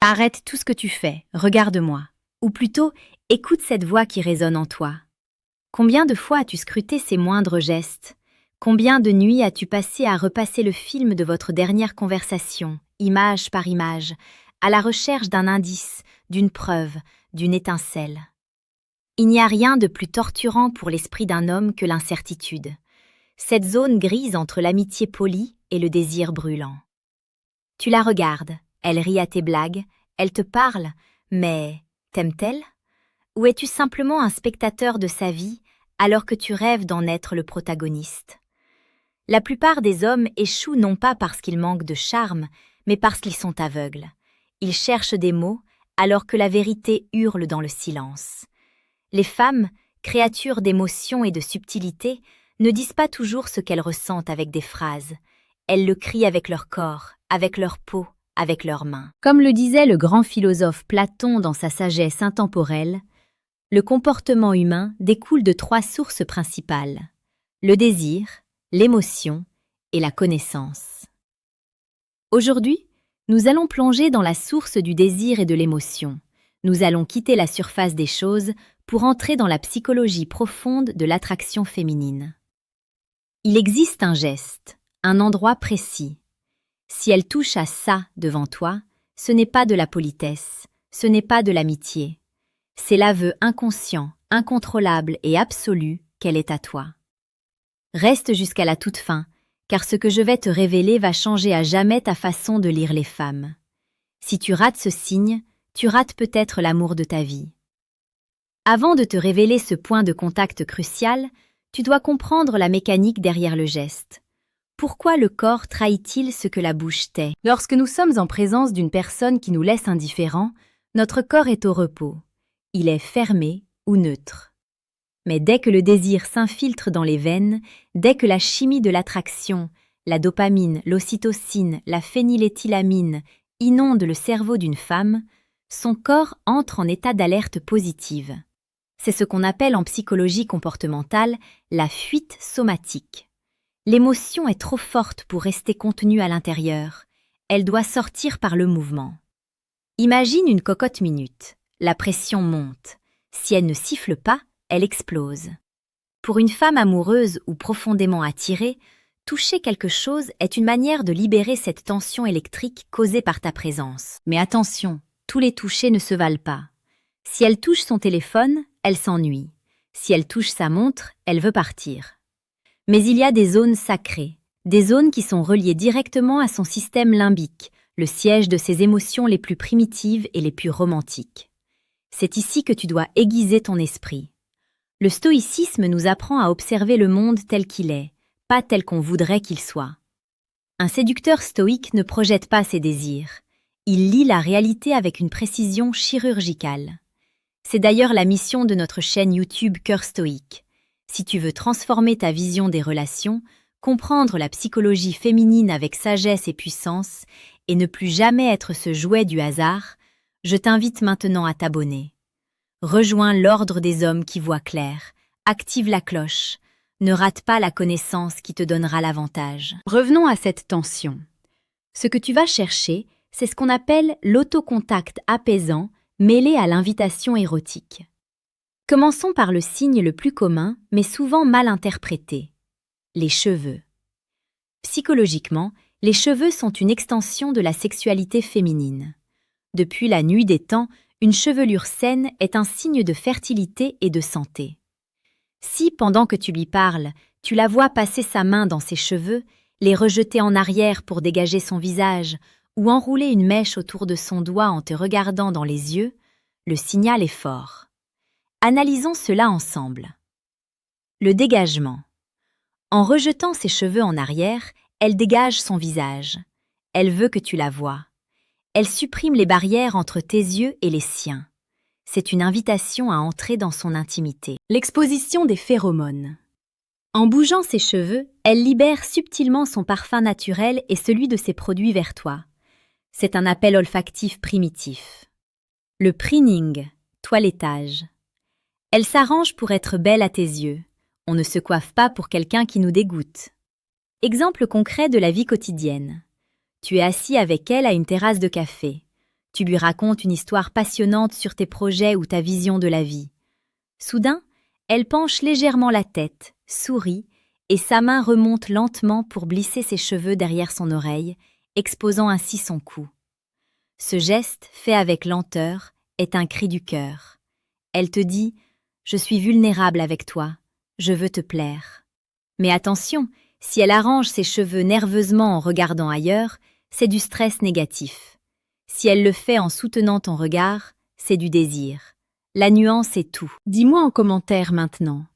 Arrête tout ce que tu fais, regarde-moi. Ou plutôt, écoute cette voix qui résonne en toi. Combien de fois as-tu scruté ces moindres gestes? Combien de nuits as-tu passé à repasser le film de votre dernière conversation, image par image, à la recherche d'un indice, d'une preuve, d'une étincelle? Il n'y a rien de plus torturant pour l'esprit d'un homme que l'incertitude. Cette zone grise entre l'amitié polie et le désir brûlant. Tu la regardes, elle rit à tes blagues, elle te parle, mais t'aime-t-elle? Ou es-tu simplement un spectateur de sa vie alors que tu rêves d'en être le protagoniste? La plupart des hommes échouent non pas parce qu'ils manquent de charme, mais parce qu'ils sont aveugles. Ils cherchent des mots alors que la vérité hurle dans le silence. Les femmes, créatures d'émotion et de subtilité, ne disent pas toujours ce qu'elles ressentent avec des phrases. Elles le crient avec leur corps, avec leur peau, avec leurs mains. Comme le disait le grand philosophe Platon dans sa sagesse intemporelle, le comportement humain découle de 3 sources principales: le désir, l'émotion et la connaissance. Aujourd'hui, nous allons plonger dans la source du désir et de l'émotion. Nous allons quitter la surface des choses pour entrer dans la psychologie profonde de l'attraction féminine. Il existe un geste, un endroit précis. Si elle touche à ça devant toi, ce n'est pas de la politesse, ce n'est pas de l'amitié. C'est l'aveu inconscient, incontrôlable et absolu qu'elle est à toi. Reste jusqu'à la toute fin, car ce que je vais te révéler va changer à jamais ta façon de lire les femmes. Si tu rates ce signe, tu rates peut-être l'amour de ta vie. Avant de te révéler ce point de contact crucial, tu dois comprendre la mécanique derrière le geste. Pourquoi le corps trahit-il ce que la bouche tait? Lorsque nous sommes en présence d'une personne qui nous laisse indifférents, notre corps est au repos. Il est fermé ou neutre. Mais dès que le désir s'infiltre dans les veines, dès que la chimie de l'attraction, la dopamine, l'ocytocine, la phényléthylamine inonde le cerveau d'une femme, son corps entre en état d'alerte positive. C'est ce qu'on appelle en psychologie comportementale la fuite somatique. L'émotion est trop forte pour rester contenue à l'intérieur. Elle doit sortir par le mouvement. Imagine une cocotte minute. La pression monte. Si elle ne siffle pas, elle explose. Pour une femme amoureuse ou profondément attirée, toucher quelque chose est une manière de libérer cette tension électrique causée par ta présence. Mais attention, tous les touchés ne se valent pas. Si elle touche son téléphone, elle s'ennuie. Si elle touche sa montre, elle veut partir. Mais il y a des zones sacrées, des zones qui sont reliées directement à son système limbique, le siège de ses émotions les plus primitives et les plus romantiques. C'est ici que tu dois aiguiser ton esprit. Le stoïcisme nous apprend à observer le monde tel qu'il est, pas tel qu'on voudrait qu'il soit. Un séducteur stoïque ne projette pas ses désirs. Il lit la réalité avec une précision chirurgicale. C'est d'ailleurs la mission de notre chaîne YouTube Cœur Stoïque. Si tu veux transformer ta vision des relations, comprendre la psychologie féminine avec sagesse et puissance, et ne plus jamais être ce jouet du hasard, je t'invite maintenant à t'abonner. Rejoins l'ordre des hommes qui voient clair, active la cloche, ne rate pas la connaissance qui te donnera l'avantage. Revenons à cette tension. Ce que tu vas chercher, c'est ce qu'on appelle l'autocontact apaisant mêlé à l'invitation érotique. Commençons par le signe le plus commun, mais souvent mal interprété, les cheveux. Psychologiquement, les cheveux sont une extension de la sexualité féminine. Depuis la nuit des temps, une chevelure saine est un signe de fertilité et de santé. Si, pendant que tu lui parles, tu la vois passer sa main dans ses cheveux, les rejeter en arrière pour dégager son visage, ou enrouler une mèche autour de son doigt en te regardant dans les yeux, le signal est fort. Analysons cela ensemble. Le dégagement. En rejetant ses cheveux en arrière, elle dégage son visage. Elle veut que tu la voies. Elle supprime les barrières entre tes yeux et les siens. C'est une invitation à entrer dans son intimité. L'exposition des phéromones. En bougeant ses cheveux, elle libère subtilement son parfum naturel et celui de ses produits vers toi. C'est un appel olfactif primitif. Le preening, toilettage. Elle s'arrange pour être belle à tes yeux. On ne se coiffe pas pour quelqu'un qui nous dégoûte. Exemple concret de la vie quotidienne. Tu es assis avec elle à une terrasse de café. Tu lui racontes une histoire passionnante sur tes projets ou ta vision de la vie. Soudain, elle penche légèrement la tête, sourit, et sa main remonte lentement pour glisser ses cheveux derrière son oreille, exposant ainsi son cou. Ce geste, fait avec lenteur, est un cri du cœur. Elle te dit « Je suis vulnérable avec toi, je veux te plaire ». Mais attention, si elle arrange ses cheveux nerveusement en regardant ailleurs, c'est du stress négatif. Si elle le fait en soutenant ton regard, c'est du désir. La nuance est tout. Dis-moi en commentaire maintenant.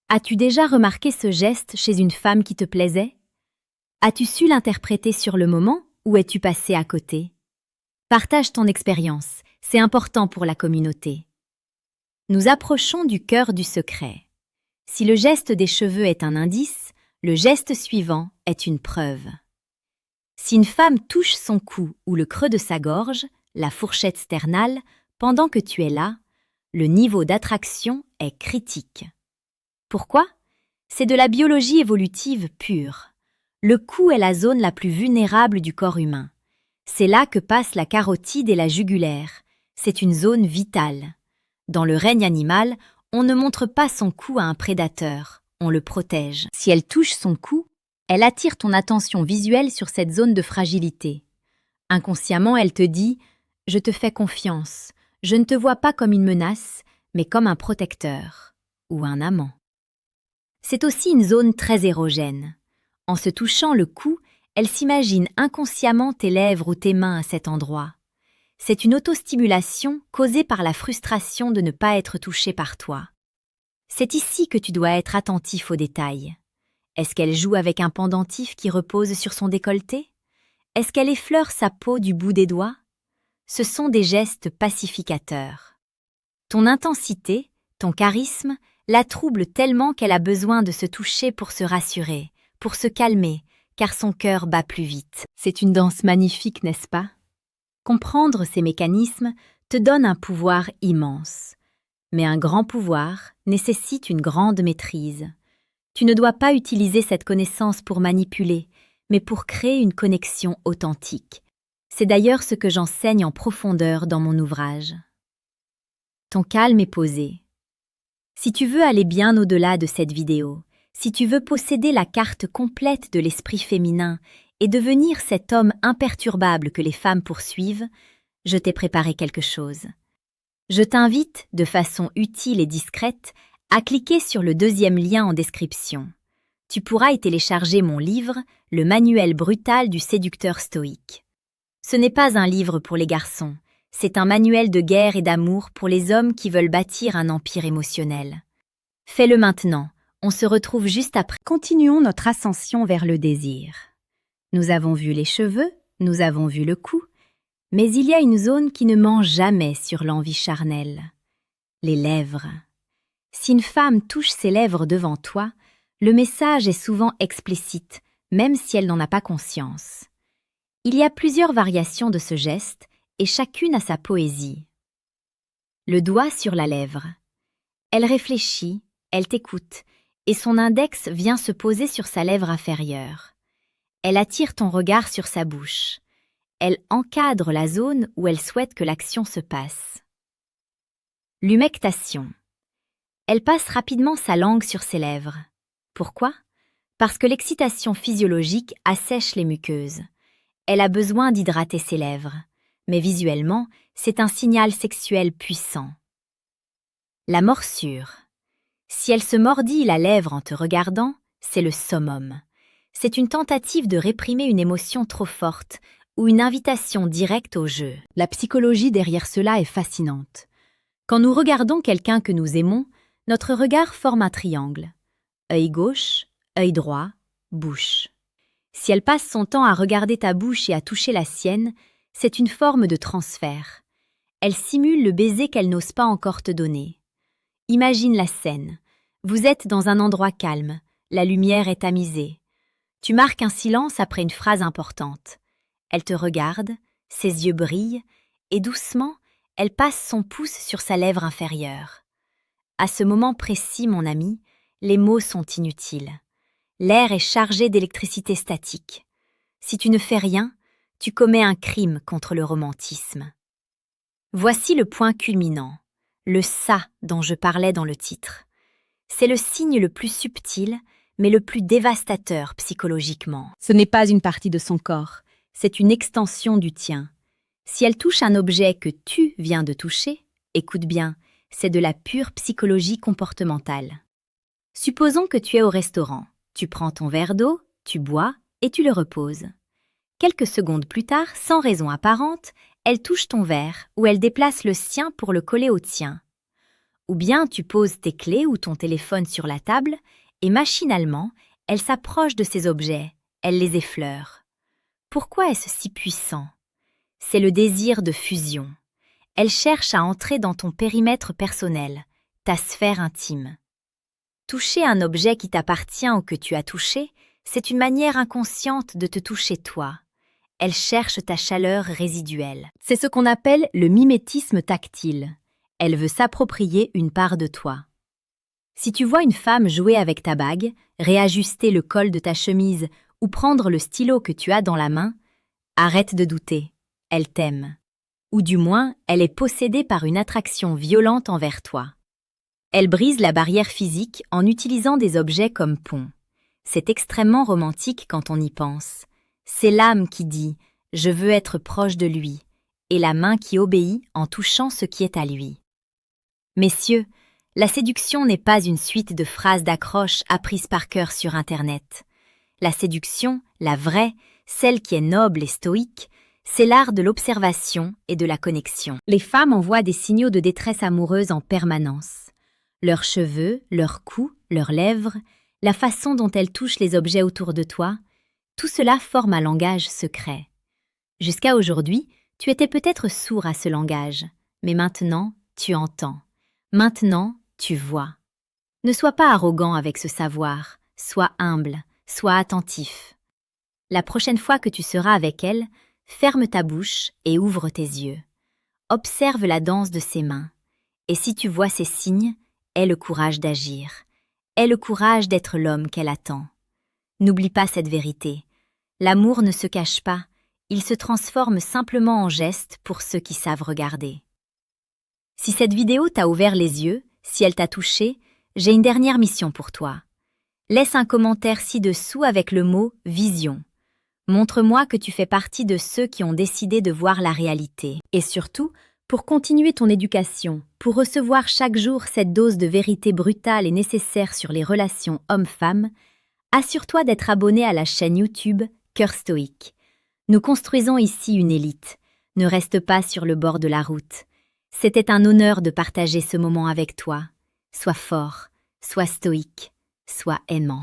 As-tu déjà remarqué ce geste chez une femme qui te plaisait? As-tu su l'interpréter sur le moment ou es-tu passé à côté? Partage ton expérience, c'est important pour la communauté. Nous approchons du cœur du secret. Si le geste des cheveux est un indice, le geste suivant est une preuve. Si une femme touche son cou ou le creux de sa gorge, la fourchette sternale, pendant que tu es là, le niveau d'attraction est critique. Pourquoi? C'est de la biologie évolutive pure. Le cou est la zone la plus vulnérable du corps humain. C'est là que passent la carotide et la jugulaire. C'est une zone vitale. Dans le règne animal, on ne montre pas son cou à un prédateur, on le protège. Si elle touche son cou, elle attire ton attention visuelle sur cette zone de fragilité. Inconsciemment, elle te dit « Je te fais confiance, je ne te vois pas comme une menace, mais comme un protecteur ou un amant. » C'est aussi une zone très érogène. En se touchant le cou, elle s'imagine inconsciemment tes lèvres ou tes mains à cet endroit. C'est une autostimulation causée par la frustration de ne pas être touché par toi. C'est ici que tu dois être attentif aux détails. Est-ce qu'elle joue avec un pendentif qui repose sur son décolleté? Est-ce qu'elle effleure sa peau du bout des doigts? Ce sont des gestes pacificateurs. Ton intensité, ton charisme, la trouble tellement qu'elle a besoin de se toucher pour se rassurer, pour se calmer, car son cœur bat plus vite. C'est une danse magnifique, n'est-ce pas? Comprendre ces mécanismes te donne un pouvoir immense. Mais un grand pouvoir nécessite une grande maîtrise. Tu ne dois pas utiliser cette connaissance pour manipuler, mais pour créer une connexion authentique. C'est d'ailleurs ce que j'enseigne en profondeur dans mon ouvrage. Ton calme est posé. Si tu veux aller bien au-delà de cette vidéo, si tu veux posséder la carte complète de l'esprit féminin et devenir cet homme imperturbable que les femmes poursuivent, je t'ai préparé quelque chose. Je t'invite, de façon utile et discrète, à cliquer sur le deuxième lien en description. Tu pourras y télécharger mon livre, Le manuel brutal du séducteur stoïque. Ce n'est pas un livre pour les garçons, c'est un manuel de guerre et d'amour pour les hommes qui veulent bâtir un empire émotionnel. Fais-le maintenant, on se retrouve juste après. Continuons notre ascension vers le désir. Nous avons vu les cheveux, nous avons vu le cou, mais il y a une zone qui ne ment jamais sur l'envie charnelle. Les lèvres. Si une femme touche ses lèvres devant toi, le message est souvent explicite, même si elle n'en a pas conscience. Il y a plusieurs variations de ce geste, et chacune a sa poésie. Le doigt sur la lèvre. Elle réfléchit, elle t'écoute, et son index vient se poser sur sa lèvre inférieure. Elle attire ton regard sur sa bouche. Elle encadre la zone où elle souhaite que l'action se passe. L'humectation. Elle passe rapidement sa langue sur ses lèvres. Pourquoi? Parce que l'excitation physiologique assèche les muqueuses. Elle a besoin d'hydrater ses lèvres, mais visuellement, c'est un signal sexuel puissant. La morsure. Si elle se mordit la lèvre en te regardant, c'est le summum. C'est une tentative de réprimer une émotion trop forte ou une invitation directe au jeu. La psychologie derrière cela est fascinante. Quand nous regardons quelqu'un que nous aimons, notre regard forme un triangle. Œil gauche, œil droit, bouche. Si elle passe son temps à regarder ta bouche et à toucher la sienne, c'est une forme de transfert. Elle simule le baiser qu'elle n'ose pas encore te donner. Imagine la scène. Vous êtes dans un endroit calme, la lumière est tamisée. Tu marques un silence après une phrase importante. Elle te regarde, ses yeux brillent, et doucement, elle passe son pouce sur sa lèvre inférieure. À ce moment précis, mon ami, les mots sont inutiles. L'air est chargé d'électricité statique. Si tu ne fais rien, tu commets un crime contre le romantisme. Voici le point culminant, le ça dont je parlais dans le titre. C'est le signe le plus subtil, mais le plus dévastateur psychologiquement. Ce n'est pas une partie de son corps, c'est une extension du tien. Si elle touche un objet que tu viens de toucher, écoute bien, c'est de la pure psychologie comportementale. Supposons que tu es au restaurant, tu prends ton verre d'eau, tu bois et tu le reposes. Quelques secondes plus tard, sans raison apparente, elle touche ton verre ou elle déplace le sien pour le coller au tien. Ou bien tu poses tes clés ou ton téléphone sur la table et machinalement, elle s'approche de ces objets, elle les effleure. Pourquoi est-ce si puissant ? C'est le désir de fusion. Elle cherche à entrer dans ton périmètre personnel, ta sphère intime. Toucher un objet qui t'appartient ou que tu as touché, c'est une manière inconsciente de te toucher toi. Elle cherche ta chaleur résiduelle. C'est ce qu'on appelle le mimétisme tactile. Elle veut s'approprier une part de toi. Si tu vois une femme jouer avec ta bague, réajuster le col de ta chemise ou prendre le stylo que tu as dans la main, arrête de douter. Elle t'aime. Ou du moins, elle est possédée par une attraction violente envers toi. Elle brise la barrière physique en utilisant des objets comme pont. C'est extrêmement romantique quand on y pense. C'est l'âme qui dit « je veux être proche de lui » et la main qui obéit en touchant ce qui est à lui. Messieurs, la séduction n'est pas une suite de phrases d'accroche apprises par cœur sur Internet. La séduction, la vraie, celle qui est noble et stoïque, c'est l'art de l'observation et de la connexion. Les femmes envoient des signaux de détresse amoureuse en permanence. Leurs cheveux, leurs cous, leurs lèvres, la façon dont elles touchent les objets autour de toi, tout cela forme un langage secret. Jusqu'à aujourd'hui, tu étais peut-être sourd à ce langage, mais maintenant, tu entends. Maintenant, tu vois. Ne sois pas arrogant avec ce savoir, sois humble, sois attentif. La prochaine fois que tu seras avec elle, ferme ta bouche et ouvre tes yeux. Observe la danse de ses mains. Et si tu vois ces signes, aie le courage d'agir. Aie le courage d'être l'homme qu'elle attend. N'oublie pas cette vérité. L'amour ne se cache pas, il se transforme simplement en geste pour ceux qui savent regarder. Si cette vidéo t'a ouvert les yeux, si elle t'a touché, j'ai une dernière mission pour toi. Laisse un commentaire ci-dessous avec le mot « vision ». Montre-moi que tu fais partie de ceux qui ont décidé de voir la réalité. Et surtout, pour continuer ton éducation, pour recevoir chaque jour cette dose de vérité brutale et nécessaire sur les relations hommes-femmes, assure-toi d'être abonné à la chaîne YouTube Cœur Stoïque. Nous construisons ici une élite. Ne reste pas sur le bord de la route. C'était un honneur de partager ce moment avec toi. Sois fort, sois stoïque, sois aimant.